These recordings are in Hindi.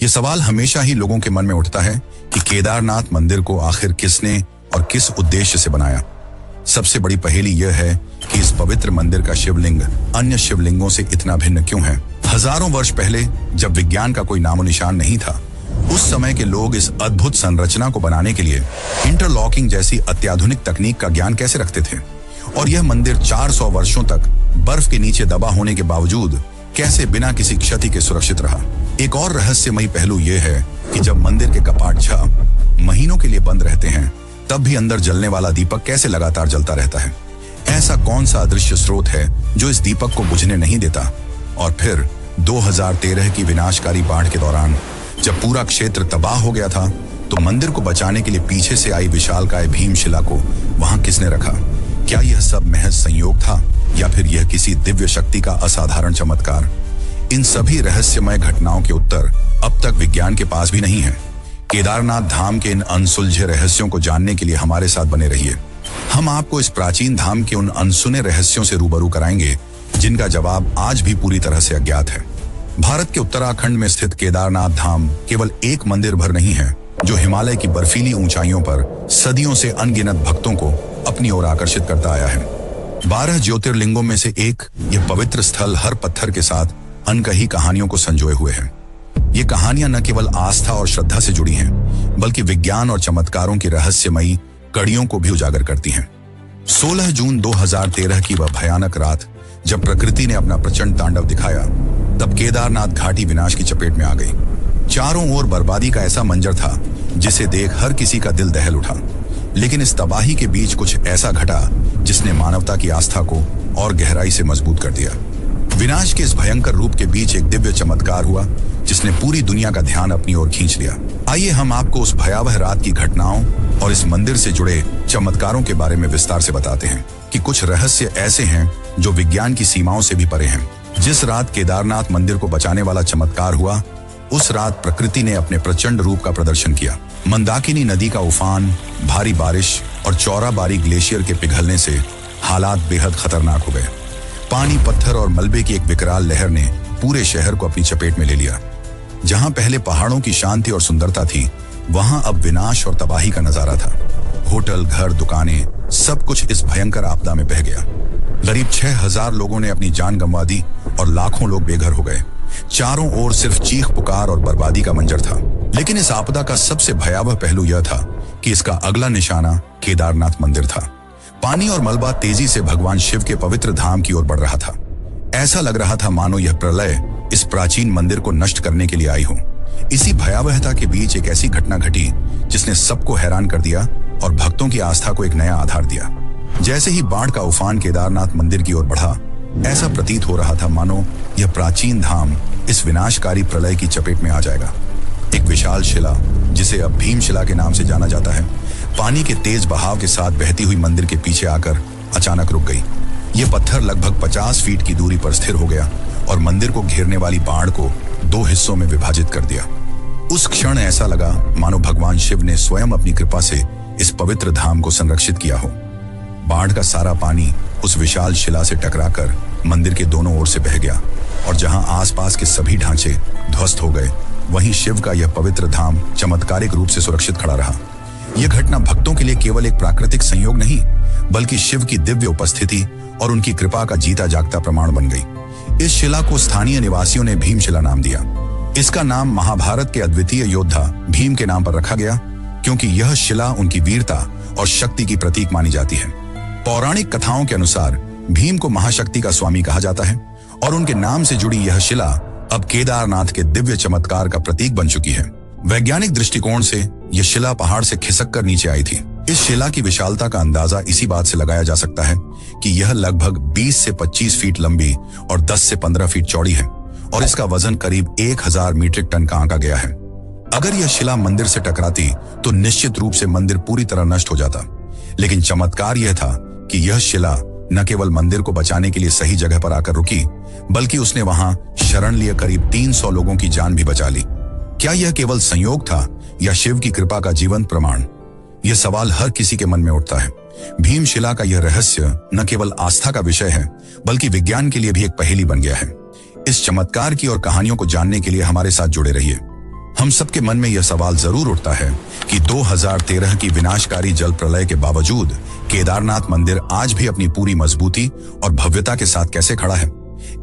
ये सवाल हमेशा ही लोगों के मन में उठता है कि केदारनाथ मंदिर को आखिर किसने और किस उद्देश्य से बनाया। सबसे बड़ी पहेली यह है कि इस पवित्र मंदिर का शिवलिंग अन्य शिवलिंगों से इतना भिन्न क्यों है। हजारों वर्ष पहले जब विज्ञान का कोई नामो निशान नहीं था, उस समय के लोग इस अद्भुत संरचना को बनाने के लिए इंटरलॉकिंग जैसी अत्याधुनिक तकनीक का ज्ञान कैसे रखते थे, और यह मंदिर 400 वर्षों तक बर्फ के नीचे दबा होने के बावजूद कैसे बिना किसी क्षति के सुरक्षित रहा। एक और रहस्यमयी पहलू यह है कि जब मंदिर के कपाट 6 महीनों के लिए बंद रहते हैं, तब भी अंदर जलने वाला दीपक कैसे लगातार जलता रहता है। ऐसा कौन सा अदृश्य स्रोत है जो इस दीपक को बुझने नहीं देता। और फिर 2013 की विनाशकारी बाढ़ के दौरान जब पूरा क्षेत्र तबाह हो गया था, तो मंदिर को बचाने के लिए पीछे से आई विशालकाय भीमशिला को वहां किसने रखा। क्या यह सब महज संयोग था या फिर यह किसी दिव्य शक्ति का असाधारण चमत्कार। इन सभी रहस्यमय घटनाओं के उत्तर अब तक विज्ञान के पास भी नहीं है। केदारनाथ धाम के इन अनसुलझे रहस्यों को जानने के लिए हमारे साथ बने रहिए। हम आपको इस प्राचीन धाम के उन अनसुने रहस्यों से रूबरू कराएंगे जिनका जवाब आज भी पूरी तरह से अज्ञात है। भारत के उत्तराखंड में स्थित केदारनाथ धाम केवल एक मंदिर भर नहीं है, जो हिमालय की बर्फीली ऊंचाइयों पर सदियों से अनगिनत भक्तों को अपनी ओर आकर्षित करता आया है। 12 ज्योतिर्लिंगों में से एक यह पवित्र स्थल हर पत्थर के साथ अनकही कहानियों को संजोए हुए है। ये कहानियां न केवल आस्था और श्रद्धा से जुड़ी हैं, बल्कि विज्ञान और चमत्कारों की रहस्यमयी कड़ियों को भी उजागर करती हैं। 16 जून 2013 की वह भयानक रात जब प्रकृति ने अपना प्रचंड तांडव दिखाया, तब केदारनाथ घाटी विनाश की चपेट में आ गई। चारों ओर बर्बादी का ऐसा मंजर था जिसे देख हर किसी का दिल दहल उठा। लेकिन इस तबाही के बीच कुछ ऐसा घटा जिसने मानवता की आस्था को और गहराई से मजबूत कर दिया। विनाश के इस भयंकर रूप के बीच एक दिव्य चमत्कार हुआ जिसने पूरी दुनिया का ध्यान अपनी ओर खींच लिया। आइए हम आपको उस भयावह रात की घटनाओं और इस मंदिर से जुड़े चमत्कारों के बारे में विस्तार से बताते हैं कि कुछ रहस्य ऐसे हैं जो विज्ञान की सीमाओं से भी परे हैं। जिस रात केदारनाथ मंदिर को बचाने वाला चमत्कार हुआ, उस रात प्रकृति ने अपने प्रचंड रूप का प्रदर्शन किया। मंदाकिनी नदी का उफान, भारी बारिश और चौराबारी ग्लेशियर के पिघलने से हालात बेहद खतरनाक हो गए। पानी, पत्थर और मलबे की एक विकराल लहर ने पूरे शहर को अपनी चपेट में ले लिया। जहां पहले पहाड़ों की शांति और सुंदरता थी, वहां अब विनाश और तबाही का नजारा था। होटल, घर, दुकानें, सब कुछ इस भयंकर आपदा में बह गया। करीब 6000 लोगों ने अपनी जान गंवा दी और लाखों लोग बेघर हो गए। चारों ओर सिर्फ चीख पुकार और बर्बादी का मंजर था। लेकिन इस आपदा का सबसे भयावह पहलू यह था कि इसका अगला निशाना केदारनाथ मंदिर था। पानी और मलबा तेजी से भगवान शिव के पवित्र धाम की ओर बढ़ रहा था। ऐसा लग रहा था मानो यह प्रलय इस प्राचीन मंदिर को नष्ट करने के लिए आई हो। इसी भयावहता के बीच एक ऐसी घटना घटी जिसने सबको हैरान कर दिया और भक्तों की आस्था को एक नया आधार दिया। जैसे ही बाढ़ का उफान केदारनाथ मंदिर की ओर बढ़ा, ऐसा प्रतीत हो रहा था मानो यह प्राचीन धाम इस विनाशकारी प्रलय की चपेट में आ जाएगा। एक विशाल शिला, जिसे अब भीमशिला के नाम से जाना जाता है, पानी के तेज बहाव के साथ बहती हुई मंदिर के पीछे आकर अचानक रुक गई। ये पत्थर लगभग 50 फीट की दूरी पर स्थिर हो गया और मंदिर को घेरने वाली बाढ़ को 2 हिस्सों में विभाजित कर दिया। उस क्षण ऐसा लगा मानो भगवान शिव ने स्वयं अपनी कृपा से इस पवित्र धाम को संरक्षित किया हो। बाढ़ का सारा पानी उस विशाल शिला से टकराकर मंदिर के दोनों ओर से बह गया और जहां आसपास के सभी ढांचे ध्वस्त हो गए, वहीं शिव का यह पवित्र धाम चमत्कारिक रूप से सुरक्षित खड़ा रहा। यह घटना भक्तों के लिए केवल एक प्राकृतिक संयोग नहीं, बल्कि शिव की दिव्य उपस्थिति और उनकी कृपा का जीता जागता प्रमाण बन गई। इस शिला को स्थानीय निवासियों ने भीमशिला नाम दिया। इसका नाम महाभारत के अद्वितीय योद्धा भीम के नाम पर रखा गया, क्योंकि यह शिला उनकी वीरता और शक्ति की प्रतीक मानी जाती है। पौराणिक कथाओं के अनुसार भीम को महाशक्ति का स्वामी कहा जाता है और उनके नाम से जुड़ी यह शिला अब केदारनाथ के दिव्य चमत्कार का प्रतीक बन चुकी है। वैज्ञानिक दृष्टिकोण से यह शिला पहाड़ से खिसक कर नीचे आई थी। इस शिला की विशालता का अंदाजा इसी बात से लगाया जा सकता है कि यह लगभग 20 से 25 फीट लंबी और 10 से 15 फीट चौड़ी है और इसका वजन करीब 1000 मीट्रिक टन का आंका गया है। अगर यह शिला मंदिर से टकराती तो निश्चित रूप से मंदिर पूरी तरह नष्ट हो जाता। लेकिन चमत्कार यह था कि यह शिला न केवल मंदिर को बचाने के लिए सही जगह पर आकर रुकी, बल्कि उसने वहां शरण लिए करीब 300 लोगों की जान भी बचा ली। क्या यह केवल संयोग था या शिव की कृपा का जीवंत प्रमाण? यह सवाल हर किसी के मन में उठता है। भीमशिला का यह रहस्य न केवल आस्था का विषय है, बल्कि विज्ञान के लिए भी एक पहेली बन गया है। इस चमत्कार की और कहानियों को जानने के लिए हमारे साथ जुड़े रहिए। हम सबके मन में यह सवाल जरूर उठता है कि 2013 की विनाशकारी जल प्रलय के बावजूद केदारनाथ मंदिर आज भी अपनी पूरी मजबूती और भव्यता के साथ कैसे खड़ा है।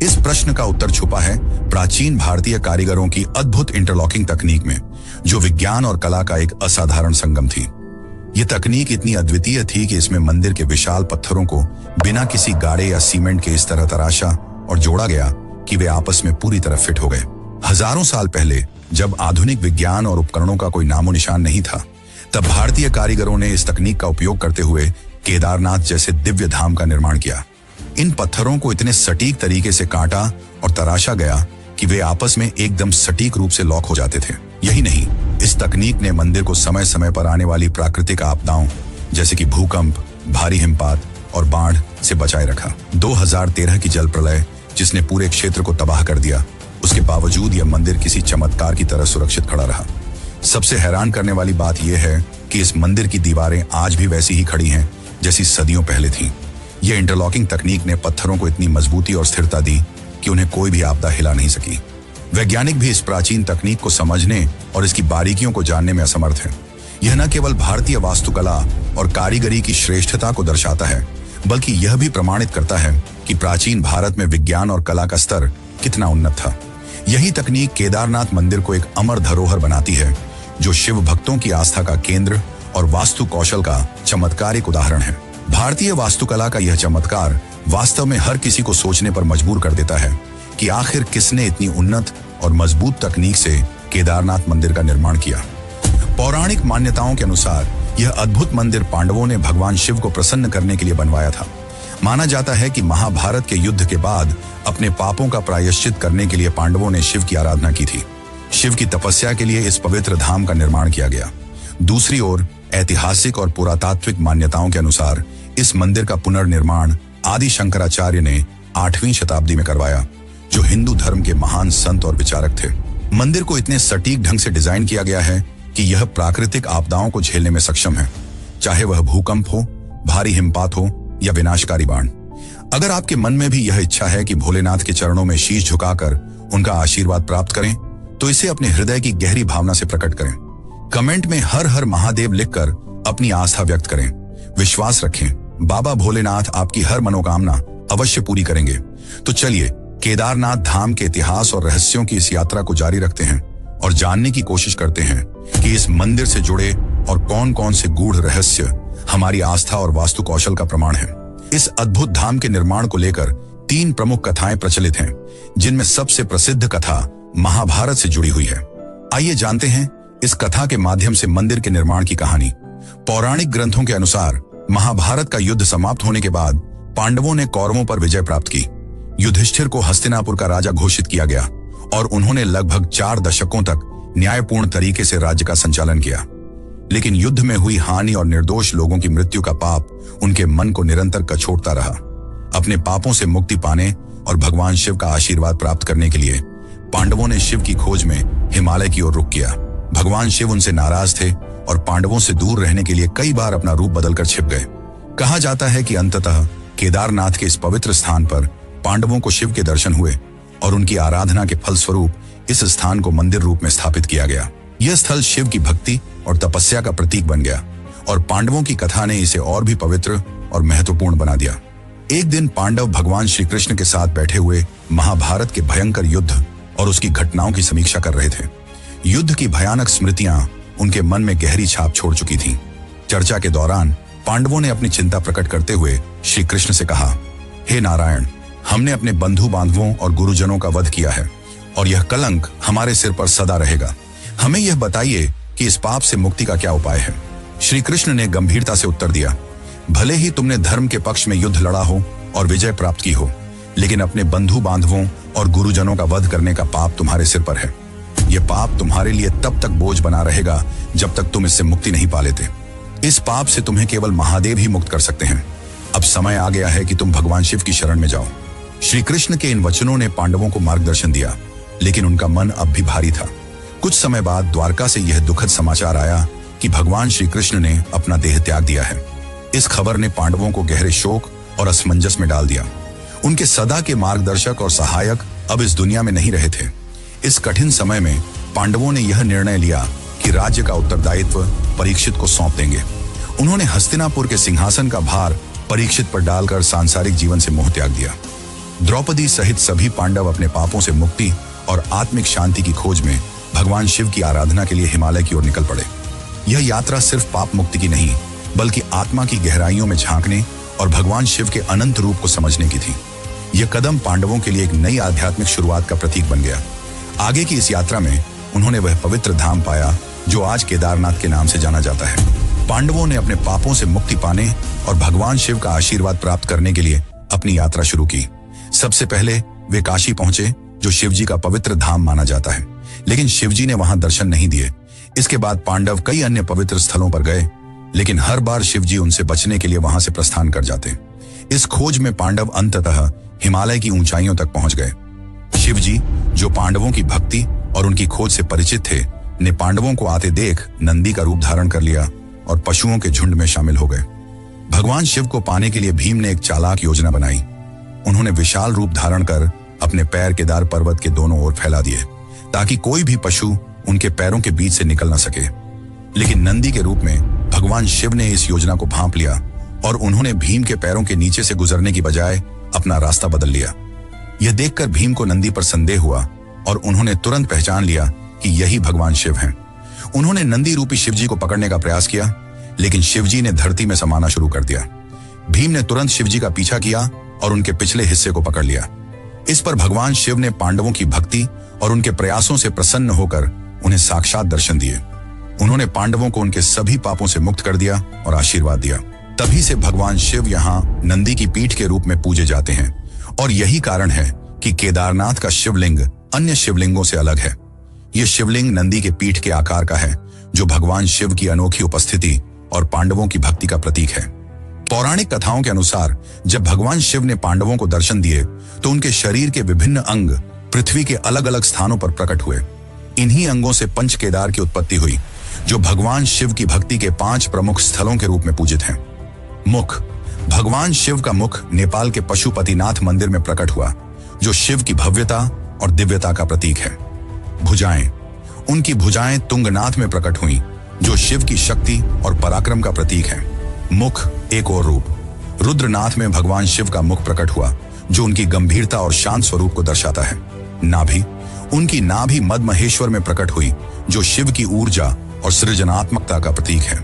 इस प्रश्न का उत्तर छुपा है प्राचीन भारतीय कारीगरों की अद्भुत इंटरलॉकिंग तकनीक में, जो विज्ञान और कला का एक असाधारण संगम थी। यह तकनीक इतनी अद्वितीय थी कि इसमें मंदिर के विशाल पत्थरों को बिना किसी गाड़े या सीमेंट के इस तरह तराशा और जोड़ा गया कि वे आपस में पूरी तरह फिट हो गए। हजारों साल पहले, जब आधुनिक विज्ञान और उपकरणों का कोई नामो निशान नहीं था, तब भारतीय कारीगरों ने इस तकनीक का उपयोग करते हुए केदारनाथ जैसे दिव्य धाम का निर्माण किया। इन पत्थरों को इतने सटीक तरीके से काटा और तराशा गया कि वे आपस में एकदम सटीक रूप से लॉक हो जाते थे। यही नहीं, इस तकनीक ने मंदिर को समय समय पर आने वाली प्राकृतिक आपदाओं जैसे कि भूकंप, भारी हिमपात और बाढ़ से बचाए रखा। 2013 की जल प्रलय, जिसने पूरे क्षेत्र को तबाह कर दिया, उसके बावजूद यह मंदिर किसी चमत्कार की तरह सुरक्षित खड़ा रहा। सबसे हैरान करने वाली बात यह है कि इस मंदिर की दीवारें आज भी वैसी ही खड़ी हैं जैसी सदियों पहले थीं। यह इंटरलॉकिंग तकनीक ने पत्थरों को इतनी मजबूती और स्थिरता दी कि उन्हें कोई भी आपदा हिला नहीं सकी। वैज्ञानिक भी इस प्राचीन तकनीक को समझने और इसकी बारीकियों को जानने में असमर्थ हैं। यह न केवल भारतीय वास्तुकला और कारीगरी की श्रेष्ठता को दर्शाता है, बल्कि यह भी प्रमाणित करता है कि प्राचीन भारत में विज्ञान और कला का स्तर कितना उन्नत था। यही तकनीक केदारनाथ मंदिर को एक अमर धरोहर बनाती है, जो शिव भक्तों की आस्था का केंद्र और वास्तु कौशल का चमत्कारिक उदाहरण है। भारतीय वास्तुकला का यह चमत्कार वास्तव में हर किसी को सोचने पर मजबूर कर देता है कि आखिर किसने इतनी उन्नत और मजबूत तकनीक से केदारनाथ मंदिर का निर्माण किया। पौराणिक मान्यताओं के अनुसार यह अद्भुत मंदिर पांडवों ने भगवान शिव को प्रसन्न करने के लिए बनवाया था। माना जाता है कि महाभारत के युद्ध के बाद अपने पापों का प्रायश्चित करने के लिए पांडवों ने शिव की आराधना की थी। शिव की तपस्या के लिए इस पवित्र धाम का निर्माण किया गया। दूसरी ओर ऐतिहासिक और पुरातात्विक मान्यताओं के अनुसार इस मंदिर का पुनर्निर्माण आदि शंकराचार्य ने 8वीं शताब्दी में करवाया, जो हिंदू धर्म के महान संत और विचारक थे। मंदिर को इतने सटीक ढंग से डिजाइन किया गया है कि यह प्राकृतिक आपदाओं को झेलने में सक्षम है, चाहे वह भूकंप हो, भारी हिमपात हो या विनाशकारी बाढ़। अगर आपके मन में भी यह इच्छा है कि भोलेनाथ के चरणों में शीश झुकाकर उनका आशीर्वाद प्राप्त करें, तो इसे अपने हृदय की गहरी भावना से प्रकट करें। कमेंट में हर हर महादेव लिखकर अपनी आस्था व्यक्त करें। विश्वास रखें, बाबा भोलेनाथ आपकी हर मनोकामना अवश्य पूरी करेंगे। तो चलिए केदारनाथ धाम के इतिहास और रहस्यों की इस यात्रा को जारी रखते हैं और जानने की कोशिश करते हैं कि इस मंदिर से जुड़े और कौन कौन से गूढ़ रहस्य हमारी आस्था और वास्तु कौशल का प्रमाण है। इस अद्भुत धाम के निर्माण को लेकर 3 प्रमुख कथाएं प्रचलित हैं, जिनमें सबसे प्रसिद्ध कथा महाभारत से जुड़ी हुई है। आइए जानते हैं इस कथा के माध्यम से मंदिर के निर्माण की कहानी। पौराणिक ग्रंथों के अनुसार महाभारत का युद्ध समाप्त होने के बाद पांडवों ने कौरवों पर विजय प्राप्त की। युधिष्ठिर को हस्तिनापुर का राजा घोषित किया गया और उन्होंने लगभग 4 दशकों तक न्यायपूर्ण तरीके से राज्य का संचालन किया। लेकिन युद्ध में हुई हानि और निर्दोष लोगों की मृत्यु का पाप उनके मन को निरंतर कछोड़ता रहा। अपने पापों से मुक्ति पाने और भगवान शिव का आशीर्वाद प्राप्त करने के लिए पांडवों ने शिव की खोज में हिमालय की ओर रुख किया। भगवान शिव उनसे नाराज थे और पांडवों से दूर रहने के लिए कई बार अपना रूप बदलकर छिप गए। कहा जाता है कि अंततः केदारनाथ के इस पवित्र स्थान पर पांडवों को शिव के दर्शन हुए और उनकी आराधना के फलस्वरूप इस स्थान को मंदिर रूप में स्थापित किया गया। यह स्थल शिव की भक्ति और तपस्या का प्रतीक बन गया और पांडवों की कथा ने इसे और भी पवित्र और महत्वपूर्ण बना दिया। एक दिन पांडव भगवान श्री कृष्ण के साथ बैठे हुए महाभारत के भयंकर युद्ध और उसकी घटनाओं की समीक्षा कर रहे थे। युद्ध की भयानक स्मृतियां उनके मन में गहरी छाप छोड़ चुकी थीं। चर्चा के दौरान पांडवों ने अपनी चिंता प्रकट करते हुए श्री कृष्ण से कहा, हे नारायण, हमने अपने बंधु बांधवों और गुरुजनों का वध किया है और यह कलंक हमारे सिर पर सदा रहेगा। हमें यह बताइए कि इस पाप से मुक्ति का क्या उपाय है। श्री कृष्ण ने गंभीरता से उत्तर दिया, भले ही तुमने धर्म के पक्ष में युद्ध लड़ा हो और विजय प्राप्त की हो, लेकिन अपने बंधु बांधवों और गुरुजनों का वध करने का पाप तुम्हारे सिर पर है। यह पाप तुम्हारे लिए तब तक बोझ बना रहेगा जब तक तुम इससे मुक्ति नहीं पा लेते। इस पाप से तुम्हें केवल महादेव ही मुक्त कर सकते हैं। अब समय आ गया है कि तुम भगवान शिव की शरण में जाओ। श्री कृष्ण के इन वचनों ने पांडवों को मार्गदर्शन दिया, लेकिन उनका मन अब भी भारी था। कुछ समय बाद द्वारका से यह दुखद समाचार आया कि भगवान श्री कृष्ण ने अपना देह त्याग दिया है। इस खबर ने पांडवों को गहरे शोक और असमंजस में डाल दिया। उनके सदा के मार्गदर्शक और सहायक अब इस दुनिया में नहीं रहे थे। इस कठिन समय में पांडवों ने यह निर्णय लिया कि राज्य का उत्तरदायित्व परीक्षित को सौंप देंगे। उन्होंने हस्तिनापुर के सिंहासन का भार परीक्षित पर डालकर सांसारिक जीवन से मोह त्याग दिया। द्रौपदी सहित सभी पांडव अपने पापों से मुक्ति और आत्मिक शांति की खोज में भगवान शिव की आराधना के लिए हिमालय की ओर निकल पड़े। यह यात्रा सिर्फ पाप मुक्ति की नहीं, बल्कि आत्मा की गहराइयों में झांकने और भगवान शिव के अनंत रूप को समझने की थी। यह कदम पांडवों के लिए एक नई आध्यात्मिक शुरुआत का प्रतीक बन गया। आगे की इस यात्रा में उन्होंने वह पवित्र धाम पाया जो आज केदारनाथ के नाम से जाना जाता है। पांडवों ने अपने पापों से मुक्ति पाने और भगवान शिव का आशीर्वाद प्राप्त करने के लिए अपनी यात्रा शुरू की। सबसे पहले वे काशी पहुंचे, जो शिवजी का पवित्र धाम माना जाता है, लेकिन शिवजी ने वहां दर्शन नहीं दिए। इसके बाद पांडव कई अन्य पवित्र स्थलों पर गए, लेकिन हर बार शिवजी उनसे बचने के लिए वहां से प्रस्थान कर जाते। इस खोज में पांडव अंततः हिमालय की ऊंचाइयों तक पहुंच गए। शिवजी, जो पांडवों की भक्ति और उनकी खोज से परिचित थे, ने पांडवों को आते देख नंदी का रूप धारण कर लिया और पशुओं के झुंड में शामिल हो गए। भगवान शिव को पाने के लिए भीम ने एक चालाक योजना बनाई। उन्होंने विशाल रूप धारण कर अपने पैर केदार पर्वत के दोनों ओर फैला दिए, ताकि कोई भी पशु उनके पैरों के बीच से निकल न सके। लेकिन नंदी के रूप में भगवान शिव ने इस योजना को भांप लिया और उन्होंने भीम के पैरों के नीचे से गुजरने की बजाय अपना रास्ता बदल लिया। यह देखकर भीम को नंदी पर संदेह हुआ और उन्होंने तुरंत पहचान लिया कि यही भगवान शिव हैं। उन्होंने नंदी रूपी शिवजी को पकड़ने का प्रयास किया, लेकिन शिवजी ने धरती में समाना शुरू कर दिया। भीम ने तुरंत शिवजी का पीछा किया और उनके पिछले हिस्से को पकड़ लिया। इस पर भगवान शिव ने पांडवों की भक्ति और उनके प्रयासों से प्रसन्न होकर उन्हें साक्षात दर्शन दिए। उन्होंने पांडवों को उनके सभी पापों से मुक्त कर दिया और आशीर्वाद दिया। तभी से भगवान शिव यहाँ नंदी की पीठ के रूप में पूजे जाते हैं, और यही कारण है कि केदारनाथ का शिवलिंग अन्य शिवलिंगों से अलग है। यह शिवलिंग नंदी के पीठ के आकार का है, जो भगवान शिव की अनोखी उपस्थिति और पांडवों की भक्ति का प्रतीक है। पौराणिक कथाओं के अनुसार जब भगवान शिव ने पांडवों को दर्शन दिए तो उनके शरीर के विभिन्न अंग पृथ्वी के अलग अलग स्थानों पर प्रकट हुए। इन्हीं अंगों से पंच केदार की उत्पत्ति हुई, जो भगवान शिव की भक्ति के 5 प्रमुख स्थलों के रूप में पूजित हैं। मुख, भगवान शिव का मुख नेपाल के पशुपतिनाथ मंदिर में प्रकट हुआ, जो शिव की भव्यता और दिव्यता का प्रतीक है। भुजाएं, उनकी भुजाएं तुंगनाथ में प्रकट हुई, जो शिव की शक्ति और पराक्रम का प्रतीक है। मुख एक और रूप, रुद्रनाथ में भगवान शिव का मुख प्रकट हुआ, जो उनकी गंभीरता और शांत स्वरूप को दर्शाता है। नाभि, उनकी नाभि मदमहेश्वर में प्रकट हुई, जो शिव की ऊर्जा और सृजनात्मकता का प्रतीक है।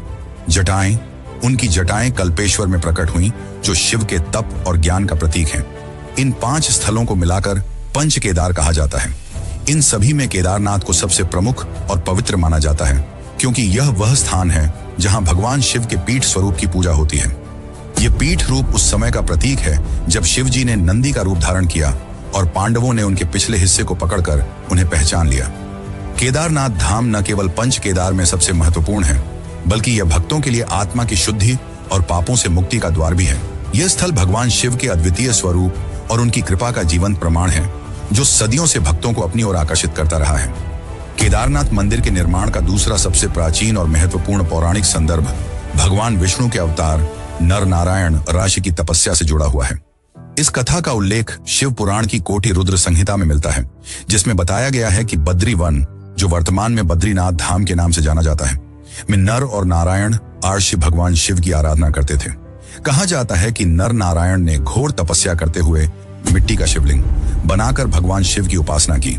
जटाएं, उनकी जटाएं कल्पेश्वर में प्रकट हुई, जो शिव के तप और ज्ञान का प्रतीक है। इन 5 स्थलों को मिलाकर पंच केदार कहा जाता है। इन सभी में केदारनाथ को सबसे प्रमुख और पवित्र माना जाता है, क्योंकि यह वह स्थान है जहां भगवान शिव के पीठ स्वरूप की पूजा होती है। यह पीठ रूप उस समय का प्रतीक है जब शिव जी ने नंदी का रूप धारण किया और पांडवों ने उनके पिछले हिस्से को पकड़कर उन्हें पहचान लिया। केदारनाथ धाम न केवल पंच केदार में सबसे महत्वपूर्ण है, बल्कि यह भक्तों के लिए आत्मा की शुद्धि और पापों से मुक्ति का द्वार भी है। यह स्थल भगवान शिव के अद्वितीय स्वरूप और उनकी कृपा का जीवंत प्रमाण है, जो सदियों से भक्तों को अपनी ओर आकर्षित करता रहा है। केदारनाथ मंदिर के निर्माण का दूसरा सबसे प्राचीन और महत्वपूर्ण पौराणिक संदर्भ भगवान विष्णु के अवतार नर नारायण राशि की तपस्या से जुड़ा हुआ है। इस कथा का उल्लेख शिव पुराण की कोटि रुद्र संहिता में मिलता है, जिसमें बताया गया है कि बद्री वन, जो वर्तमान में बद्रीनाथ धाम के नाम से जाना जाता है, में नर और नारायण आर्षि भगवान शिव की आराधना करते थे। कहा जाता है कि नर नारायण ने घोर तपस्या करते हुए मिट्टी का शिवलिंग बनाकर भगवान शिव की उपासना की।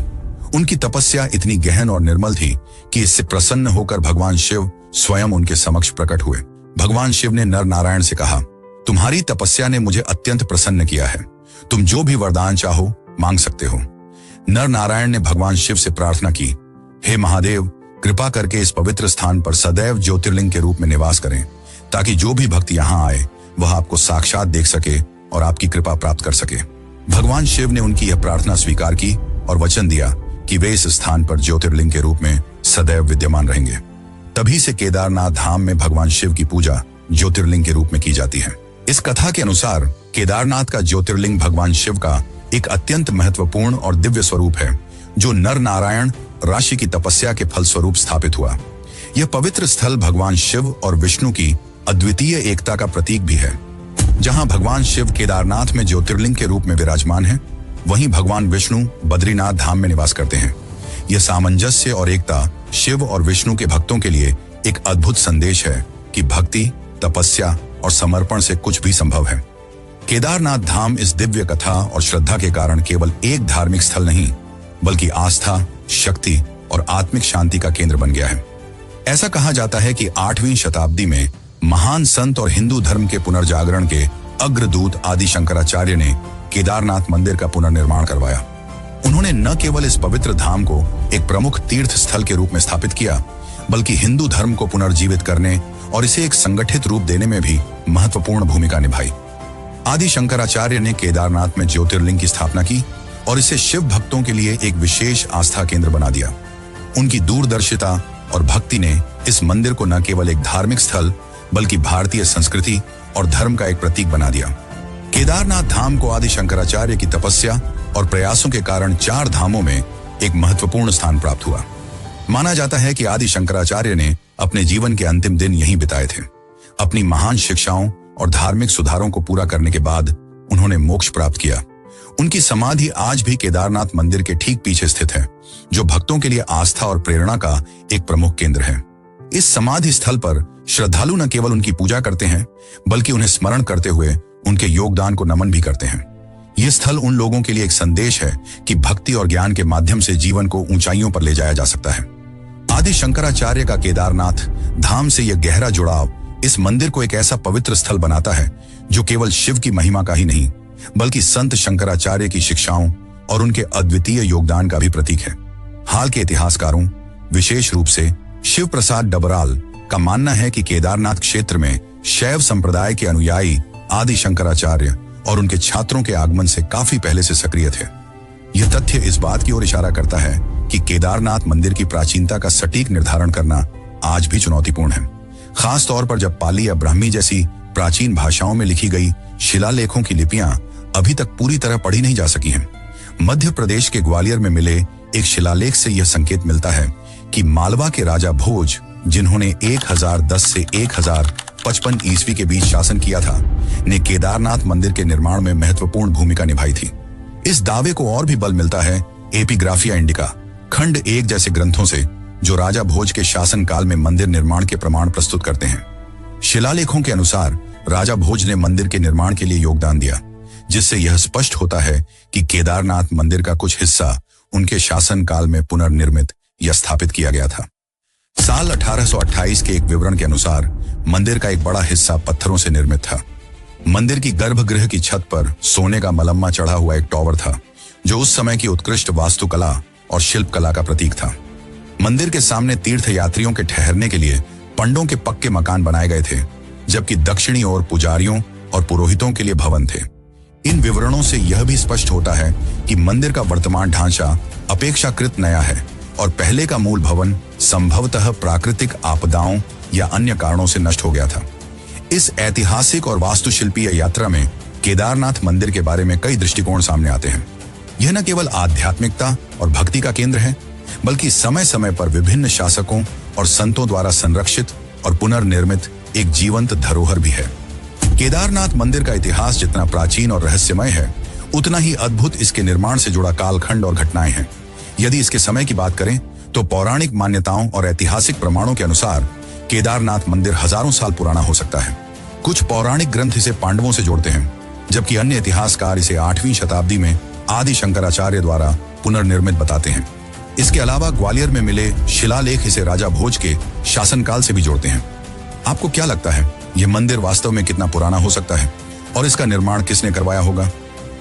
उनकी तपस्या इतनी गहन और निर्मल थी कि इससे प्रसन्न होकर भगवान शिव स्वयं उनके समक्ष प्रकट हुए। भगवान शिव ने नर नारायण से कहा, तुम्हारी तपस्या ने मुझे अत्यंत प्रसन्न किया है। तुम जो भी वरदान चाहो मांग सकते हो। नर नारायण ने भगवान शिव से प्रार्थना की, हे महादेव, कृपा करके इस पवित्र स्थान पर सदैव ज्योतिर्लिंग के रूप में निवास करें, ताकि जो भी भक्त यहाँ आए वह आपको साक्षात देख सके और आपकी कृपा प्राप्त कर सके। भगवान शिव ने उनकी यह प्रार्थना स्वीकार की और वचन दिया कि वे इस स्थान पर ज्योतिर्लिंग के रूप में सदैव विद्यमान रहेंगे। तभी से केदारनाथ धाम में भगवान शिव की पूजा ज्योतिर्लिंग के रूप में की जाती है। इस कथा के अनुसार केदारनाथ का ज्योतिर्लिंग भगवान शिव का एक अत्यंत महत्वपूर्ण और दिव्य स्वरूप है, जो नर नारायण राशि की तपस्या के फलस्वरूप स्थापित हुआ। यह पवित्र स्थल भगवान शिव और विष्णु की अद्वितीय एकता का प्रतीक भी है। जहां भगवान शिव केदारनाथ में ज्योतिर्लिंग के रूप में विराजमान है, वहीं भगवान विष्णु बद्रीनाथ धाम में निवास करते हैं। यह सामंजस्य और एकता शिव और विष्णु के भक्तों के लिए एक अद्भुत संदेश है कि भक्ति, तपस्या और समर्पण से कुछ भी संभव है। केदारनाथ धाम इस दिव्य कथा और श्रद्धा के कारण केवल एक धार्मिक स्थल नहीं, बल्कि आस्था, शक्ति और आत्मिक शांति का केंद्र बन गया है। ऐसा कहा जाता है कि 8वीं शताब्दी में महान संत और हिंदू धर्म के पुनर्जागरण के अग्रदूत आदि शंकराचार्य ने केदारनाथ मंदिर का पुनर्निर्माण करवाया। उन्होंने न केवल इस पवित्र धाम को एक प्रमुख तीर्थ स्थल के रूप में स्थापित किया, बल्कि हिंदू धर्म को पुनर्जीवित करने और इसे एक संगठित रूप देने में भी महत्वपूर्ण भूमिका निभाई। आदि शंकराचार्य ने केदारनाथ में ज्योतिर्लिंग की स्थापना की और इसे शिव भक्तों के लिए एक विशेष आस्था केंद्र बना दिया। उनकी दूरदर्शिता और भक्ति ने इस मंदिर को न केवल एक धार्मिक स्थल, बल्कि भारतीय संस्कृति और धर्म का एक प्रतीक बना दिया। केदारनाथ धाम को आदि शंकराचार्य की तपस्या और प्रयासों के कारण 4 धामों में एक महत्वपूर्ण स्थान प्राप्त हुआ। माना जाता है कि आदि शंकराचार्य ने अपने जीवन के अंतिम दिन यहीं बिताए थे। अपनी महान शिक्षाओं और धार्मिक सुधारों को पूरा करने के बाद उन्होंने मोक्ष प्राप्त किया। उनकी समाधि आज भी केदारनाथ मंदिर के ठीक पीछे स्थित है, जो भक्तों के लिए आस्था और प्रेरणा का एक प्रमुख केंद्र है। इस समाधि स्थल पर श्रद्धालु न केवल उनकी पूजा करते हैं, बल्कि उन्हें स्मरण करते हुए उनके योगदान को नमन भी करते हैं। यह स्थल उन लोगों के लिए एक संदेश है कि भक्ति और ज्ञान के माध्यम से जीवन को ऊंचाइयों पर ले जाया जा सकता है। आदि शंकराचार्य का केदारनाथ धाम से यह गहरा जुड़ाव इस मंदिर को एक ऐसा पवित्र स्थल बनाता है जो केवल शिव की महिमा का ही नहीं, बल्कि संत शंकराचार्य की शिक्षाओं और उनके अद्वितीय योगदान का भी प्रतीक है। हाल के इतिहासकारों, विशेष रूप से शिव प्रसाद डबराल का मानना है कि केदारनाथ क्षेत्र में शैव संप्रदाय के अनुयायी आदि शंकराचार्य और उनके छात्रों के आगमन से काफी पहले से सक्रिय थे। यह तथ्य इस बात की ओर इशारा करता है कि केदारनाथ मंदिर की प्राचीनता का सटीक निर्धारण करना आज भी चुनौतीपूर्ण है, खास तौर पर जब पाली या ब्राह्मी जैसी प्राचीन भाषाओं में लिखी गई शिलालेखों की लिपियां अभी तक पूरी तरह पढ़ी नहीं जा सकी हैं। मध्य प्रदेश के ग्वालियर में मिले एक शिलालेख से यह संकेत मिलता है कि मालवा के राजा भोज, जिन्होंने 1010 से 1055 ईस्वी के बीच शासन किया था, ने केदारनाथ मंदिर के निर्माण में महत्वपूर्ण भूमिका निभाई थी। इस दावे को और भी बल मिलता है एपिग्राफिया इंडिका खंड 1 जैसे ग्रंथों से, जो राजा भोज के शासन काल में मंदिर निर्माण के प्रमाण प्रस्तुत करते हैं। शिलालेखों के अनुसार राजा भोज ने मंदिर के निर्माण के लिए योगदान दिया, जिससे यह स्पष्ट होता है कि केदारनाथ मंदिर का कुछ हिस्सा उनके शासन काल में पुनर्निर्मित या स्थापित किया गया था। साल 1828 के एक विवरण के अनुसार मंदिर का एक बड़ा हिस्सा पत्थरों से निर्मित था। मंदिर की गर्भगृह की छत पर सोने का मलम्मा चढ़ा हुआ एक टॉवर था, जो उस समय की उत्कृष्ट वास्तुकला और शिल्पकला का प्रतीक था। मंदिर के सामने तीर्थ यात्रियों के ठहरने के लिए पंडों के पक्के मकान बनाए गए थे, जबकि दक्षिणी ओर पुजारियों और पुरोहितों के लिए भवन थे। इन विवरणों से यह भी स्पष्ट होता है कि मंदिर का वर्तमान ढांचा अपेक्षाकृत नया है और पहले का मूल भवन संभवतः प्राकृतिक आपदाओं या अन्य कारणों से नष्ट हो गया था। इस ऐतिहासिक और वास्तुशिल्पीय यात्रा में केदारनाथ मंदिर के बारे में कई दृष्टिकोण सामने आते हैं। यह न केवल आध्यात्मिकता और भक्ति का केंद्र है, बल्कि समय समय पर विभिन्न शासकों और संतों द्वारा संरक्षित और पुनर्निर्मित एक जीवंत धरोहर भी है। केदारनाथ मंदिर का इतिहास जितना प्राचीन और रहस्यमय है, उतना ही अद्भुत इसके निर्माण से जुड़ा कालखंड और घटनाएं हैं। यदि इसके समय की बात करें तो पौराणिक मान्यताओं और ऐतिहासिक प्रमाणों के अनुसार केदारनाथ मंदिर हजारों साल पुराना हो सकता है। कुछ पौराणिक ग्रंथ इसे पांडवों से जोड़ते हैं, जबकि अन्य इतिहासकार इसे 8वीं शताब्दी में आदि शंकराचार्य द्वारा पुनर्निर्मित बताते हैं। इसके अलावा ग्वालियर में मिले शिलालेख इसे राजा भोज के शासनकाल से भी जोड़ते हैं। आपको क्या लगता है, यह मंदिर वास्तव में कितना पुराना हो सकता है और इसका निर्माण किसने करवाया होगा?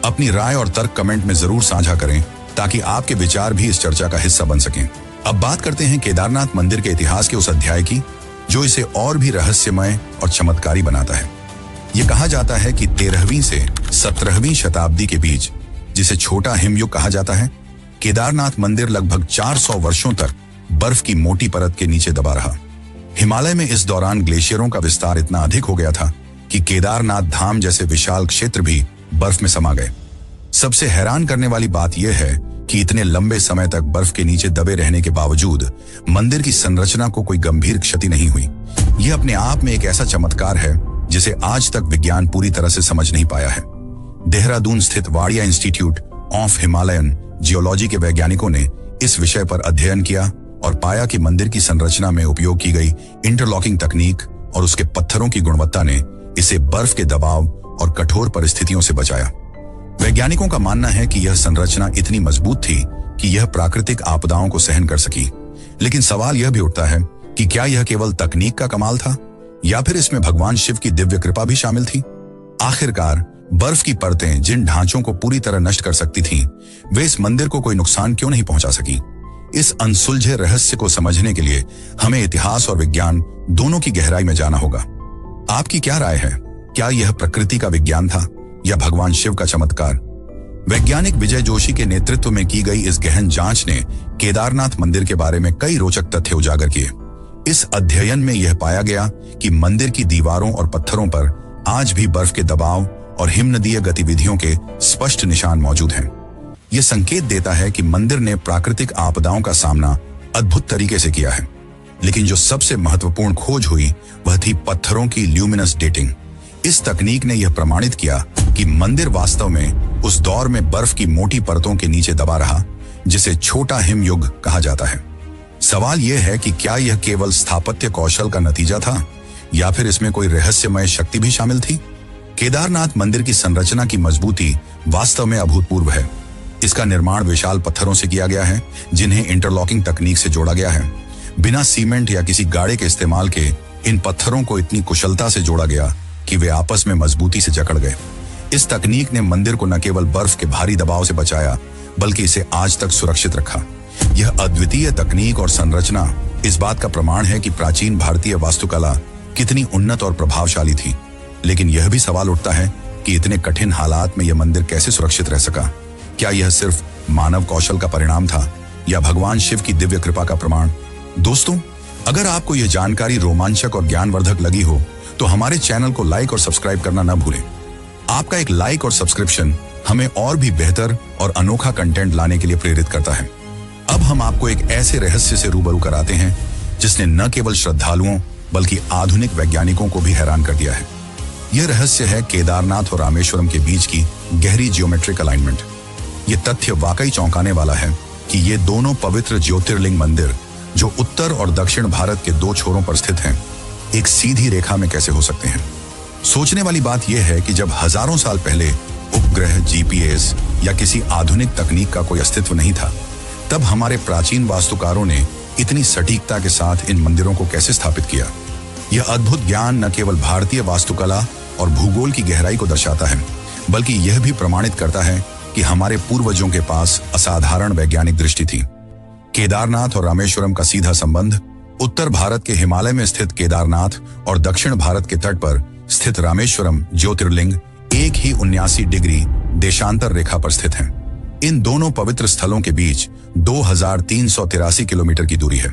अपनी राय और तर्क कमेंट में जरूर साझा करें, ताकि आपके विचार भी इस चर्चा का हिस्सा बन सकें। अब बात करते हैं केदारनाथ मंदिर के इतिहास के उस अध्याय की, जो इसे और भी रहस्यमय और चमत्कारी बनाता है। यह कहा जाता है कि 13वीं से 17वीं शताब्दी के बीच, जिसे छोटा हिमयुग कहा जाता है, केदारनाथ मंदिर लगभग 400 वर्षों तक बर्फ की मोटी परत के नीचे दबा रहा। हिमालय में इस दौरान ग्लेशियरों का विस्तार इतना अधिक हो गया था कि केदारनाथ धाम जैसे विशाल क्षेत्र भी बर्फ में समा गए। सबसे हैरान करने वाली बात यह है कि इतने लंबे समय तक बर्फ के नीचे दबे रहने के बावजूद मंदिर की संरचना को कोई गंभीर क्षति नहीं हुई। यह अपने आप में एक ऐसा चमत्कार है जिसे आज तक विज्ञान पूरी तरह से समझ नहीं पाया है। देहरादून स्थित Wadia institute of Himalayan geology के वैज्ञानिकों ने इस विषय पर अध्ययन किया और पाया कि मंदिर की संरचना में उपयोग की गई इंटरलॉकिंग तकनीक और उसके पत्थरों की गुणवत्ता ने इसे बर्फ के दबाव और कठोर परिस्थितियों से बचाया। वैज्ञानिकों का मानना है कि यह संरचना इतनी मजबूत थी कि यह प्राकृतिक आपदाओं को सहन कर सकी। लेकिन सवाल यह भी उठता है कि क्या यह केवल तकनीक का कमाल था या फिर इसमें भगवान शिव की दिव्य कृपा भी शामिल थी? आखिरकार बर्फ की परतें जिन ढांचों को पूरी तरह नष्ट कर सकती थीं, वे इस मंदिर को कोई नुकसान क्यों नहीं पहुंचा सकी? इस अनसुलझे रहस्य को समझने के लिए हमें इतिहास और विज्ञान दोनों की गहराई में जाना होगा। आपकी क्या राय है? क्या यह प्रकृति का विज्ञान था या भगवान शिव का चमत्कार? वैज्ञानिक विजय जोशी के नेतृत्व में की गई इस गहन जांच ने केदारनाथ मंदिर के बारे में कई रोचक तथ्य उजागर किए। इस अध्ययन में यह पाया गया कि मंदिर की दीवारों और पत्थरों पर आज भी बर्फ के दबाव और हिमनदीय गतिविधियों के स्पष्ट निशान मौजूद हैं। यह संकेत देता है कि मंदिर ने प्राकृतिक आपदाओं का सामना अद्भुत तरीके से किया है। लेकिन जो सबसे महत्वपूर्ण खोज हुई वह थी पत्थरों की ल्यूमिनस डेटिंग। इस तकनीक ने यह प्रमाणित किया कि मंदिर वास्तव में उस दौर में बर्फ की मोटी परतों के नीचे दबा रहा, जिसे छोटा हिमयुग कहा जाता है। सवाल यह है कि क्या यह केवल स्थापत्य कौशल का नतीजा था या फिर इसमें कोई रहस्यमय शक्ति भी शामिल थी? केदारनाथ मंदिर की संरचना की मजबूती वास्तव में अभूतपूर्व है। इसका निर्माण विशाल पत्थरों से किया गया है, जिन्हें इंटरलॉकिंग तकनीक से जोड़ा गया है। बिना सीमेंट या किसी गाड़े के इस्तेमाल के इन पत्थरों को इतनी कुशलता से जोड़ा गया कि वे आपस में मजबूती से जकड़ गए। इस तकनीक ने मंदिर को न केवल बर्फ के भारी दबाव से बचाया, बल्कि इसे आज तक सुरक्षित रखा। यह अद्वितीय तकनीक और संरचना इस बात का प्रमाण है कि प्राचीन भारतीय वास्तुकला कितनी उन्नत और प्रभावशाली थी। लेकिन यह भी सवाल उठता है कि इतने कठिन हालात में यह मंदिर कैसे सुरक्षित रह सका? क्या यह सिर्फ मानव कौशल का परिणाम था या भगवान शिव की दिव्य कृपा का प्रमाण? दोस्तों, अगर आपको यह जानकारी रोमांचक और ज्ञानवर्धक लगी हो तो हमारे चैनल को लाइक और सब्सक्राइब करना न भूलें। आपका एक लाइक और सब्सक्रिप्शन हमें और भी बेहतर और अनोखा कंटेंट लाने के लिए प्रेरित करता है। अब हम आपको एक ऐसे रहस्य से रूबरू कराते हैं जिसने न केवल श्रद्धालुओं बल्कि आधुनिक वैज्ञानिकों को भी हैरान कर दिया है। यह रहस्य है केदारनाथ और रामेश्वरम के बीच की गहरी जियोमेट्रिक अलाइनमेंट। यह तथ्य वाकई चौंकाने वाला है कि ये दोनों पवित्र ज्योतिर्लिंग मंदिर, जो उत्तर और दक्षिण भारत के दो छोरों पर स्थित हैं, एक सीधी रेखा में कैसे हो सकते हैं। सोचने वाली बात यह है कि जब हजारों साल पहले उपग्रह, जीपीएस या किसी आधुनिक तकनीक का कोई अस्तित्व नहीं था, तब हमारे प्राचीन वास्तुकारों ने इतनी सटीकता के साथ इन मंदिरों को कैसे स्थापित किया। यह अद्भुत ज्ञान न केवल भारतीय वास्तुकला और भूगोल की गहराई को दर्शाता है, बल्कि यह भी प्रमाणित करता है कि हमारे पूर्वजों के पास असाधारण वैज्ञानिक दृष्टि थी। केदारनाथ और रामेश्वरम का सीधा संबंध उत्तर भारत के हिमालय में स्थित केदारनाथ और दक्षिण भारत के तट पर स्थित रामेश्वरम ज्योतिर्लिंग एक ही 79 डिग्री देशांतर रेखा पर स्थित हैं। इन दोनों पवित्र स्थलों के बीच 2383 किलोमीटर की दूरी है।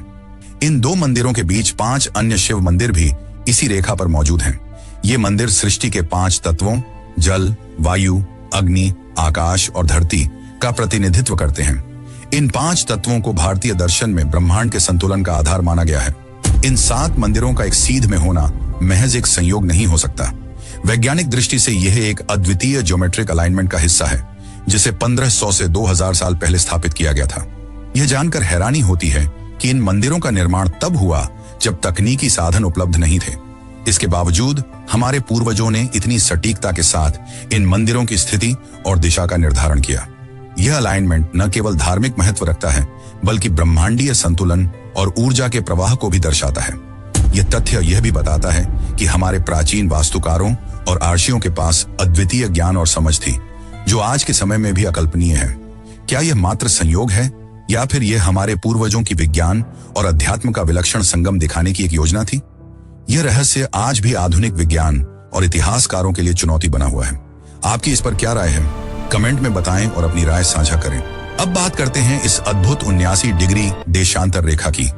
इन दो मंदिरों के बीच 5 अन्य शिव मंदिर भी इसी रेखा पर मौजूद हैं। ये मंदिर सृष्टि के 5 तत्वों जल, वायु, अग्नि, आकाश और धरती का प्रतिनिधित्व करते हैं। इन 5 तत्वों को भारतीय दर्शन में ब्रह्मांड के संतुलन का आधार माना गया है। इन 7 मंदिरों का एक सीध में होना महज एक संयोग नहीं हो सकता। वैज्ञानिक दृष्टि से यह एक अद्वितीय ज्योमेट्रिक अलाइनमेंट का हिस्सा है, जिसे 1500 से 2000 साल पहले स्थापित किया गया था। यह जानकर हैरानी होती है कि इन मंदिरों का निर्माण तब हुआ जब तकनीकी साधन उपलब्ध नहीं थे। इसके बावजूद हमारे पूर्वजों ने इतनी सटीकता के साथ इन मंदिरों की स्थिति और दिशा का निर्धारण किया। यह अलाइनमेंट न केवल धार्मिक महत्व रखता है, बल्कि ब्रह्मांडीय संतुलन और ऊर्जा के प्रवाह को भी दर्शाता है। यह तथ्य यह भी बताता है कि हमारे प्राचीन वास्तुकारों और आर्शियों के पास अद्वितीय ज्ञान और समझ थी, जो आज के समय में भी अकल्पनीय है। क्या यह मात्र संयोग है या फिर यह हमारे पूर्वजों की विज्ञान और अध्यात्म का विलक्षण संगम दिखाने की एक योजना थी? यह रहस्य आज भी आधुनिक विज्ञान और इतिहासकारों के लिए चुनौती बना हुआ है। आपकी इस पर क्या राय है? कमेंट में बताएं और अपनी राय साझा करें। अब बात करते हैं इस अद्भुत 79 डिग्री देशांतर रेखा की,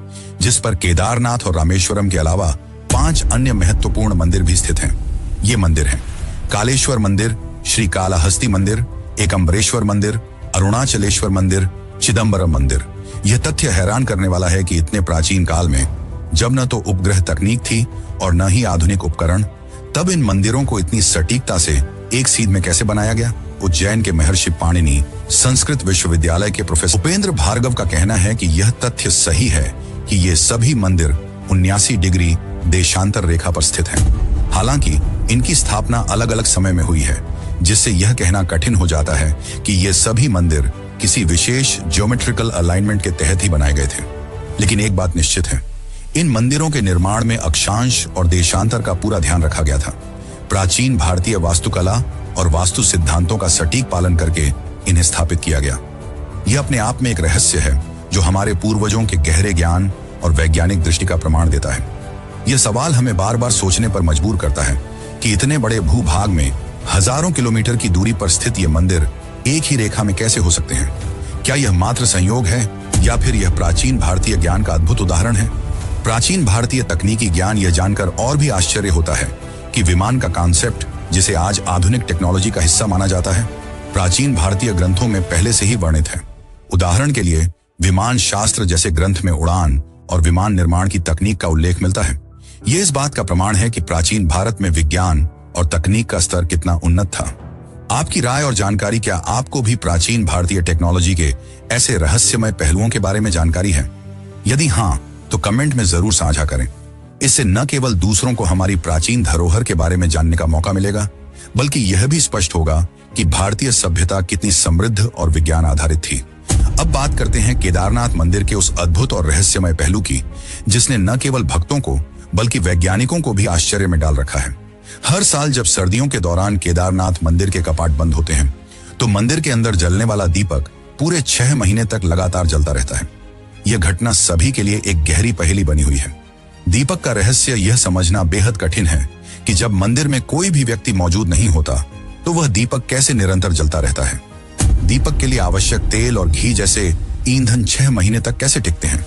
जिस पर केदारनाथ और रामेश्वरम के अलावा 5 अन्य महत्वपूर्ण मंदिर भी स्थित हैं। ये मंदिर हैं कालेश्वर मंदिर, श्री कालाहस्ती मंदिर, एकम्बरेश्वर मंदिर, अरुणाचलेश्वर मंदिर, चिदम्बरम मंदिर। यह तथ्य हैरान करने वाला है कि इतने प्राचीन काल में, जब न तो उपग्रह तकनीक थी और न ही आधुनिक उपकरण, तब इन मंदिरों को इतनी सटीकता से एक सीध में कैसे बनाया गया। उज्जैन के महर्षि पाणिनि, संस्कृत विश्वविद्यालय के प्रोफेसर उपेंद्र भार्गव का कहना है कि यह तथ्य सही है कि ये सभी मंदिर 79 डिग्री देशांतर रेखा पर स्थित हैं। हालांकि इनकी स्थापना अलग अलग समय में हुई है, जिससे यह कहना कठिन हो जाता है कि ये सभी मंदिर किसी विशेष ज्योमेट्रिकल अलाइनमेंट के तहत ही बनाए गए थे। लेकिन एक बात निश्चित है, इन मंदिरों के निर्माण में अक्षांश और देशांतर का पूरा ध्यान रखा गया था। प्राचीन भारतीय वास्तुकला और वास्तु सिद्धांतों का सटीक पालन करके इन्हें स्थापित किया गया। यह अपने आप में एक रहस्य है जो हमारे पूर्वजों के गहरे ज्ञान और वैज्ञानिक दृष्टि का प्रमाण देता है। यह सवाल हमें बार बार सोचने पर मजबूर करता है कि इतने बड़े भूभाग में हजारों किलोमीटर की दूरी पर स्थित ये मंदिर एक ही रेखा में कैसे हो सकते हैं? क्या यह मात्र संयोग है या फिर यह प्राचीन भारतीय ज्ञान का अद्भुत उदाहरण है? प्राचीन भारतीय तकनीकी ज्ञान यह जानकर और भी आश्चर्य होता है कि विमान का कॉन्सेप्ट, जिसे आज आधुनिक टेक्नोलॉजी का हिस्सा माना जाता है, प्राचीन भारतीय ग्रंथों में पहले से ही वर्णित है। उदाहरण के लिए विमान शास्त्र जैसे ग्रंथ में उड़ान और विमान निर्माण की तकनीक का उल्लेख मिलता है। यह इस बात का प्रमाण है कि प्राचीन भारत में विज्ञान और तकनीक का स्तर कितना उन्नत था। आपकी राय और जानकारी, क्या आपको भी प्राचीन भारतीय टेक्नोलॉजी के ऐसे रहस्यमय पहलुओं के बारे में जानकारी है? यदि हाँ, तो कमेंट में जरूर साझा करें। इससे न केवल दूसरों को हमारी प्राचीन धरोहर के बारे में जानने का मौका मिलेगा, बल्कि यह भी स्पष्ट होगा कि भारतीय सभ्यता कितनी समृद्ध और विज्ञान आधारित थी। अब बात करते हैं केदारनाथ मंदिर के उस अद्भुत और रहस्यमय पहलू की, जिसने न केवल भक्तों को बल्कि वैज्ञानिकों को भी आश्चर्य में डाल रखा है। हर साल जब सर्दियों के दौरान केदारनाथ मंदिर के कपाट बंद होते हैं, तो मंदिर के अंदर जलने वाला दीपक पूरे 6 महीने तक लगातार जलता रहता है। यह घटना सभी के लिए एक गहरी पहेली बनी हुई है। दीपक का रहस्य यह समझना बेहद कठिन है कि जब मंदिर में कोई भी व्यक्ति मौजूद नहीं होता, तो वह दीपक कैसे निरंतर जलता रहता है। दीपक के लिए आवश्यक तेल और घी जैसे ईंधन 6 महीने तक कैसे टिकते हैं?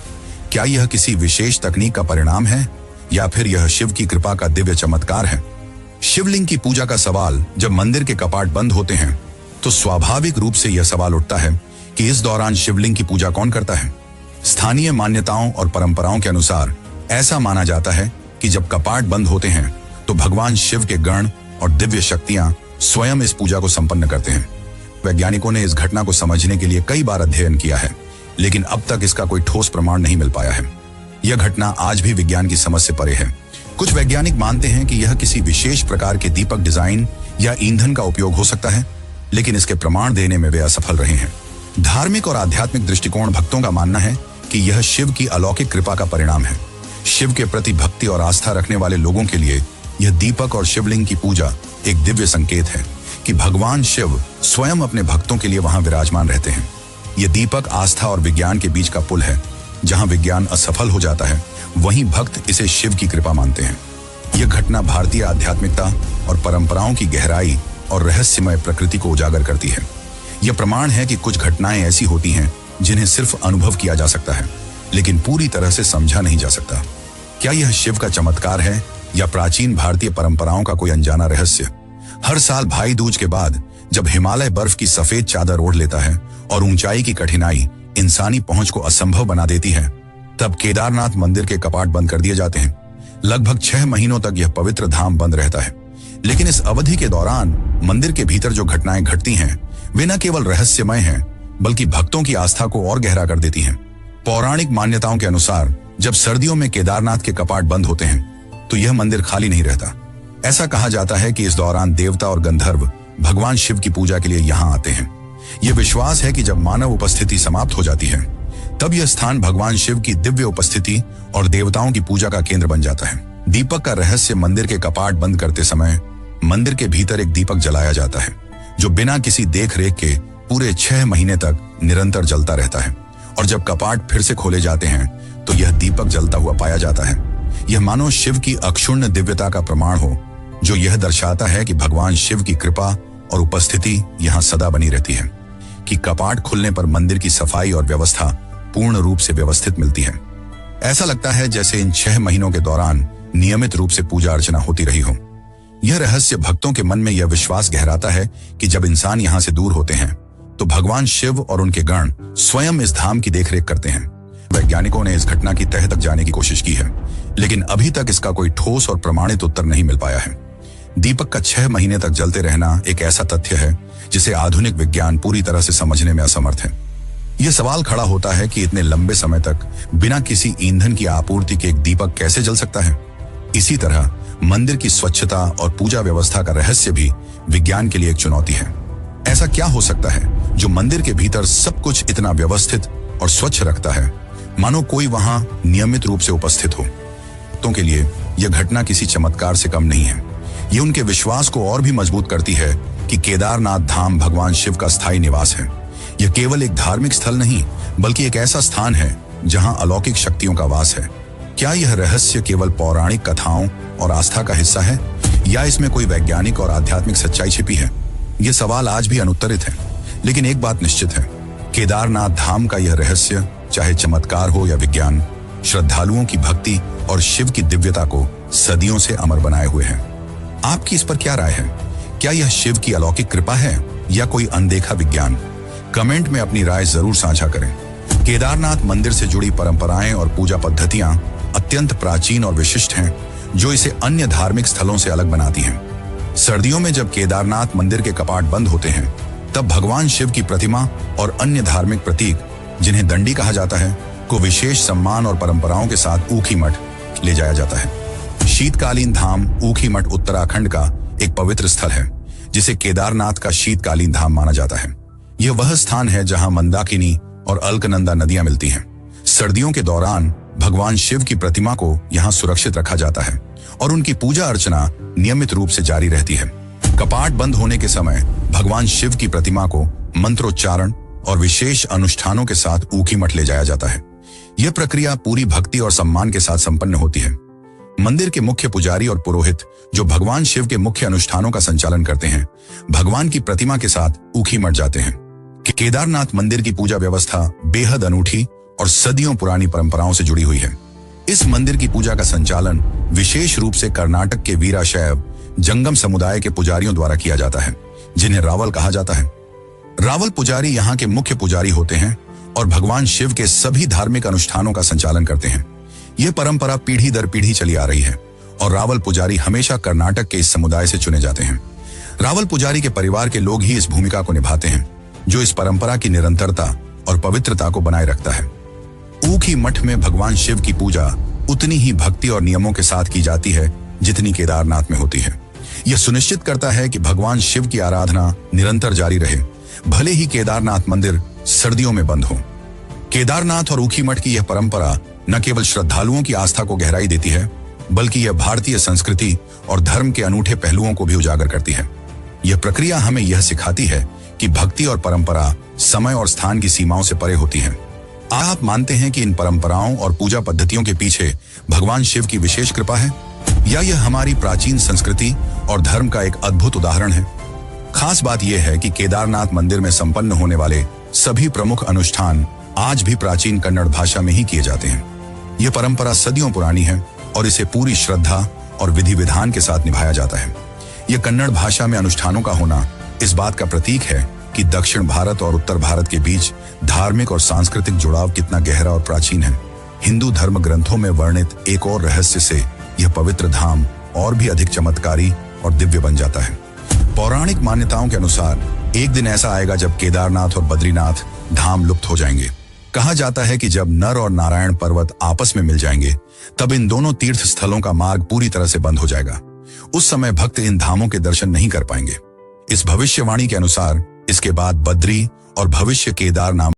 क्या यह किसी विशेष तकनीक का परिणाम है या फिर यह शिव की कृपा का दिव्य चमत्कार है? शिवलिंग की पूजा का सवाल जब मंदिर के कपाट बंद होते हैं, तो स्वाभाविक रूप से यह सवाल उठता है कि इस दौरान शिवलिंग की पूजा कौन करता है? स्थानीय मान्यताओं और परंपराओं के अनुसार ऐसा माना जाता है कि जब कपाट बंद होते हैं, तो भगवान शिव के गण और दिव्य शक्तियां स्वयं इस पूजा को संपन्न करते हैं। वैज्ञानिकों ने इस घटना को समझने के लिए कई बार अध्ययन किया है, लेकिन अब तक इसका कोई ठोस प्रमाण नहीं मिल पाया है। यह घटना आज भी विज्ञान की समझ से परे है। कुछ वैज्ञानिक मानते हैं कि यह किसी विशेष प्रकार के दीपक डिजाइन या ईंधन का उपयोग हो सकता है, लेकिन इसके प्रमाण देने में वे असफल रहे हैं। धार्मिक और आध्यात्मिक दृष्टिकोण भक्तों का मानना है कि यह शिव की अलौकिक कृपा का परिणाम है। शिव के प्रति भक्ति और आस्था रखने वाले लोगों के लिए यह दीपक और शिवलिंग की पूजा एक दिव्य संकेत है कि भगवान शिव स्वयं अपने भक्तों के लिए वहां विराजमान रहते हैं। यह दीपक आस्था और विज्ञान के बीच का पुल है। जहां विज्ञान असफल हो जाता है, वहीं भक्त इसे शिव की कृपा मानते हैं। यह घटना भारतीय आध्यात्मिकता और परंपराओं की गहराई और रहस्यमय प्रकृति को उजागर करती है। यह प्रमाण है कि कुछ घटनाएं ऐसी होती हैं जिन्हें सिर्फ अनुभव किया जा सकता है, लेकिन पूरी तरह से समझा नहीं जा सकता। क्या यह शिव का चमत्कार है या प्राचीन भारतीय परंपराओं का कोई अनजाना रहस्य? हर साल भाई दूज के बाद जब हिमालय बर्फ की सफेद चादर ओढ़ लेता है और ऊंचाई की कठिनाई इंसानी पहुंच को असंभव बना देती है, तब केदारनाथ मंदिर के कपाट बंद कर दिए जाते हैं। लगभग 6 महीनों तक यह पवित्र धाम बंद रहता है। लेकिन इस अवधि के दौरान मंदिर के भीतर जो घटनाएं घटती हैं, वे न केवल रहस्यमय हैं, बल्कि भक्तों की आस्था को और गहरा कर देती हैं। पौराणिक मान्यताओं के अनुसार जब सर्दियों में केदारनाथ के कपाट बंद होते हैं, तो यह मंदिर खाली नहीं रहता। ऐसा कहा जाता है कि इस दौरान देवता और गंधर्व भगवान शिव की पूजा के लिए यहाँ आते हैं। यह विश्वास है कि जब मानव उपस्थिति समाप्त हो जाती है, तब यह स्थान भगवान शिव की दिव्य उपस्थिति और देवताओं की पूजा का केंद्र बन जाता है। दीपक का रहस्य मंदिर के कपाट बंद करते समय मंदिर के भीतर एक दीपक जलाया जाता है, जो बिना किसी देख रेख के पूरे 6 महीने तक निरंतर जलता रहता है। और जब कपाट फिर से खोले जाते हैं, तो यह दीपक जलता हुआ पाया जाता है। यह मानो शिव की अक्षुण्ण दिव्यता का प्रमाण हो, जो यह दर्शाता है कि भगवान शिव की कृपा और उपस्थिति यहाँ सदा बनी रहती है। कि कपाट खुलने पर मंदिर की सफाई और व्यवस्था पूर्ण रूप से व्यवस्थित मिलती है। ऐसा लगता है जैसे इन 6 महीनों के दौरान नियमित रूप से पूजा अर्चना होती रही हो। यह रहस्य भक्तों के मन में यह विश्वास गहराता है कि जब इंसान यहाँ से दूर होते हैं, तो भगवान शिव और उनके गण स्वयं इस धाम की देखरेख करते हैं। वैज्ञानिकों ने इस घटना की तह तक जाने की कोशिश की है, लेकिन अभी तक इसका कोई ठोस और प्रमाणित उत्तर नहीं मिल पाया है। दीपक का 6 महीने तक जलते रहना एक ऐसा तथ्य है जिसे आधुनिक विज्ञान पूरी तरह से समझने में असमर्थ है। यह सवाल खड़ा होता है कि इतने लंबे समय तक बिना किसी ईंधन की आपूर्ति के एक दीपक कैसे जल सकता है। इसी तरह मंदिर की स्वच्छता और पूजा व्यवस्था का रहस्य भी विज्ञान के लिए एक चुनौती है। ऐसा क्या हो सकता है जो मंदिर के भीतर सब कुछ इतना व्यवस्थित और स्वच्छ रखता है, मानो कोई वहां नियमित रूप से उपस्थित हो। भक्तों के लिए यह घटना किसी चमत्कार से कम नहीं है। ये उनके विश्वास को और भी मजबूत करती है कि केदारनाथ धाम भगवान शिव का स्थायी निवास है। यह केवल एक धार्मिक स्थल नहीं, बल्कि एक ऐसा स्थान है जहां अलौकिक शक्तियों का वास है। क्या यह रहस्य केवल पौराणिक कथाओं और आस्था का हिस्सा है, या इसमें कोई वैज्ञानिक और आध्यात्मिक सच्चाई छिपी है? यह सवाल आज भी अनुत्तरित है, लेकिन एक बात निश्चित है, केदारनाथ धाम का यह रहस्य, चाहे चमत्कार हो या विज्ञान, श्रद्धालुओं की भक्ति और शिव की दिव्यता को सदियों से अमर बनाए हुए है। आपकी इस पर क्या राय है? क्या यह शिव की अलौकिक कृपा है या कोई अनदेखा विज्ञान? कमेंट में अपनी राय जरूर साझा करें। केदारनाथ मंदिर से जुड़ी परंपराएं और पूजा पद्धतियां अत्यंत प्राचीन और विशिष्ट हैं, जो इसे अन्य धार्मिक स्थलों से अलग बनाती हैं। सर्दियों में जब केदारनाथ मंदिर के कपाट बंद होते हैं, तब भगवान शिव की प्रतिमा और अन्य धार्मिक प्रतीक, जिन्हें दंडी कहा जाता है, को विशेष सम्मान और परंपराओं के साथ ऊखीमठ ले जाया जाता है। शीतकालीन धाम ऊखीमठ उत्तराखंड का एक पवित्र स्थल है, जिसे केदारनाथ का शीतकालीन धाम माना जाता है। यह वह स्थान है जहां मंदाकिनी और अलकनंदा नदियां मिलती हैं। सर्दियों के दौरान भगवान शिव की प्रतिमा को यहां सुरक्षित रखा जाता है और उनकी पूजा अर्चना नियमित रूप से जारी रहती है। कपाट बंद होने के समय भगवान शिव की प्रतिमा को मंत्रोच्चारण और विशेष अनुष्ठानों के साथ ऊखीमठ ले जाया जाता है। यह प्रक्रिया पूरी भक्ति और सम्मान के साथ संपन्न होती है। मंदिर के मुख्य पुजारी और पुरोहित, जो भगवान शिव के मुख्य अनुष्ठानों का संचालन करते हैं, भगवान की प्रतिमा के साथ ऊखीमठ जाते हैं। केदारनाथ मंदिर की पूजा व्यवस्था बेहद अनूठी और सदियों पुरानी परंपराओं से जुड़ी हुई है। इस मंदिर की पूजा का संचालन विशेष रूप से कर्नाटक के वीराशैव जंगम समुदाय के पुजारियों द्वारा किया जाता है, जिन्हें रावल कहा जाता है। रावल पुजारी यहाँ के मुख्य पुजारी होते हैं और भगवान शिव के सभी धार्मिक अनुष्ठानों का संचालन करते हैं। यह परंपरा पीढ़ी दर पीढ़ी चली आ रही है और रावल पुजारी हमेशा कर्नाटक के इस समुदाय से चुने जाते हैं। रावल पुजारी के परिवार के लोग ही इस भूमिका को निभाते हैं, जो इस परंपरा की निरंतरता और पवित्रता को बनाए रखता है। ऊखीमठ में भगवान शिव की पूजा उतनी ही भक्ति और नियमों के साथ की जाती है जितनी केदारनाथ में होती है। यह सुनिश्चित करता है कि भगवान शिव की आराधना निरंतर जारी रहे, भले ही केदारनाथ मंदिर सर्दियों में बंद हो। केदारनाथ और ऊखीमठ की यह परंपरा न केवल श्रद्धालुओं की आस्था को गहराई देती है, बल्कि यह भारतीय संस्कृति और धर्म के अनूठे पहलुओं को भी उजागर करती है। यह प्रक्रिया हमें यह सिखाती है कि भक्ति और परंपरा समय और स्थान की सीमाओं से परे होती है। आप मानते हैं कि इन परंपराओं और पूजा पद्धतियों के पीछे भगवान शिव की विशेष कृपा है, या यह हमारी प्राचीन संस्कृति और धर्म का एक अद्भुत उदाहरण है? खास बात यह है कि केदारनाथ मंदिर में संपन्न होने वाले सभी प्रमुख अनुष्ठान आज भी प्राचीन कन्नड़ भाषा में ही किए जाते हैं। यह परंपरा सदियों पुरानी है और इसे पूरी श्रद्धा और विधि विधान के साथ निभाया जाता है। यह कन्नड़ भाषा में अनुष्ठानों का होना इस बात का प्रतीक है कि दक्षिण भारत और उत्तर भारत के बीच धार्मिक और सांस्कृतिक जुड़ाव कितना गहरा और प्राचीन है। हिंदू धर्म ग्रंथों में वर्णित एक और रहस्य से यह पवित्र धाम और भी अधिक चमत्कारी और दिव्य बन जाता है। पौराणिक मान्यताओं के अनुसार एक दिन ऐसा आएगा जब केदारनाथ और बद्रीनाथ धाम लुप्त हो जाएंगे। कहा जाता है कि जब नर और नारायण पर्वत आपस में मिल जाएंगे, तब इन दोनों तीर्थ स्थलों का मार्ग पूरी तरह से बंद हो जाएगा। उस समय भक्त इन धामों के दर्शन नहीं कर पाएंगे। इस भविष्यवाणी के अनुसार इसके बाद बद्री और भविष्य केदार नाम